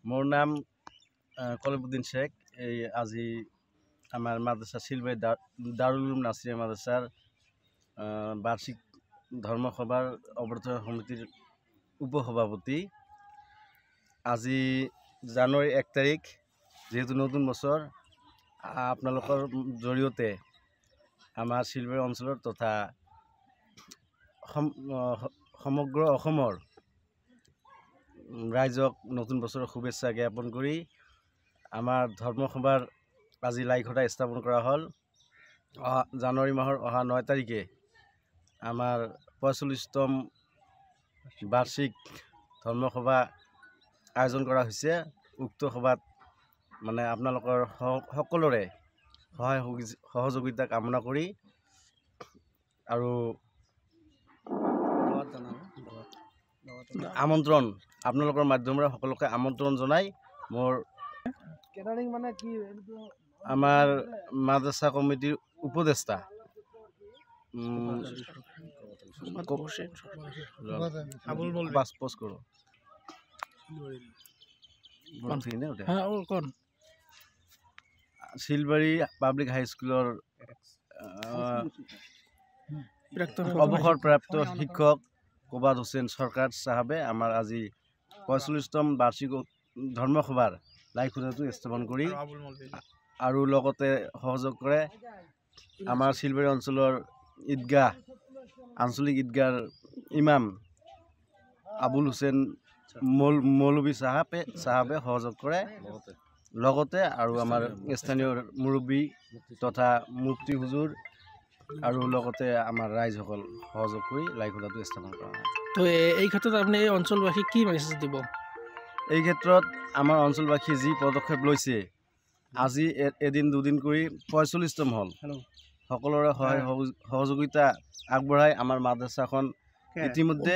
মোৰ নাম কলিবুদ্দিন শেখ। এই আজি আমাৰ মাদ্ৰাসা শিলবাড়ি দাৰুল উলুম নাসিৰিয়া মাদ্ৰাসাৰ বাৰ্ষিক ধৰ্মসভাৰ অবৰ্তন সমিতিৰ উপসভাপতি। আজি জানুৱাৰী 1 তাৰিখ, যেহেতু নতুন বছৰ, আপনালোকৰ জৰিয়তে আমাৰ শিলবাড়ি অঞ্চলেৰ তথা সমগ্ৰ অসমৰ ৰাইজক নতুন বছৰেৰ শুভেচ্ছা জ্ঞাপন কৰে আমাৰ ধৰ্মসভাৰ আজি লাইখটা স্থাপন কৰা হল। জানুৱাৰী মাহৰ 9 তাৰিখে আমাৰ 45তম বাৰ্ষিক ধৰ্মসভা আয়োজন কৰা হয়েছে। উক্ত সভাত মানে আপনালোকৰ সকলোৰে সহায় সহযোগিতা কামনা কৰি আৰু আমন্ত্ৰণ আপনালোকৰ মাধ্যমেৰে সকলোকে আমন্ত্ৰণ জনাই মোৰ আমার মাদ্রাসা কমিটির উপদেষ্টা শিলবাড়ি পাবলিক হাই স্কুলের অবসরপ্রাপ্ত শিক্ষক কোবাদ হোসেন সরকার সাহেবে আমার আজি 45তম বার্ষিক ধর্মসভার লাইখুটাটো স্থাপন কৰি আৰু লগতে সহযোগ কৰে আমাৰ শিলবাড়ি অঞ্চলৰ ঈদগাহ আঞ্চলিক ঈদগাহৰ ইমাম আবুল হোসেন মৌলবী সাহেবে সহযোগ কৰে। লগতে আৰু আমাৰ স্থানীয় মুৰব্বী তথা মুফতি হুজুৰ আৰু লগতে আমাৰ ৰাইজসকল সহযোগ কৰি লাইখুটাটো স্থাপন কৰা হয়। তো এই ক্ষেত্ৰত আপুনি এই অঞ্চলবাসীক কি মেছেজ দিব? এই ক্ষেত্ৰত আমাৰ অঞ্চলবাসী যি পদক্ষেপ লৈছে, আজি এদিন দুদিন কৰি 45তম হল, সকলোৰে সহায় সহযোগিতা আগবঢ়াই আমাৰ মাদ্ৰাসাখন ইতিমধ্যে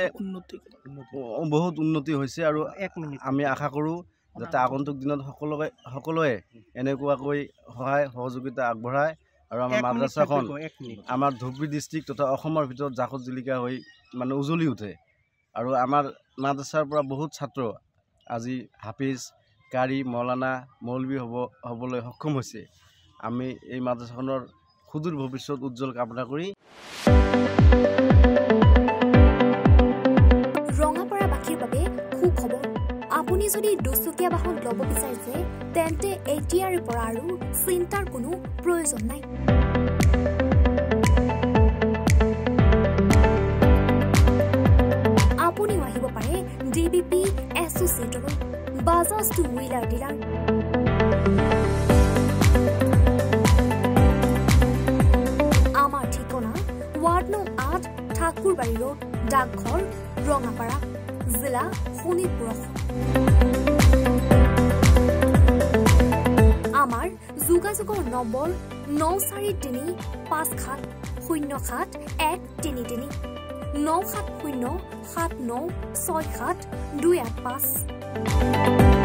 বহুত উন্নতি হৈছে আৰু আমি আশা কৰোঁ যাতে আগন্তুক দিনত সকলোৱে এনেকুৱাকৈ সহায় সহযোগিতা আগবঢ়ায় আৰু আমাৰ মাদ্ৰাসাখন আমাৰ ধুবুৰী ডিষ্ট্ৰিক্ট তথা অসমৰ ভিতৰত জাকত জিলিকা হৈ মানে উজ্বলি উঠে। আৰু আমাৰ মাদ্ৰাসাৰ পৰা বহুত ছাত্ৰ আজি হাফিজ, কাৰী, মৌলানা, মৌলবী হ'বলৈ সক্ষম হৈছে। আমি এই মাদ্ৰাসাখনৰ সুদূৰ ভৱিষ্যত উজ্জ্বল কামনা কৰি ৰঙাপাৰাবাসীৰ বাবে সুখবৰ। আপুনি যদি দুচকীয়া বাহন ল'ব বিচাৰিছে তেন্তে এতিয়াৰে পৰা আৰু চিন্তাৰ কোনো প্ৰয়োজন নাই। আপুনিও আহিব পাৰে DBP এছ'চিয়েটৰ বাজাজ টু হুইলাৰ ডিলাৰ। আমাৰ ঠিকনা ৱাৰ্ড নং 8 ঠাকুৰবাৰী ৰোড, ডাকঘৰ, ৰঙাপাৰা, জিলা শোণিতপুৰ। আমাৰ যোগাযোগৰ নম্বৰ 9435707133 9707967285285।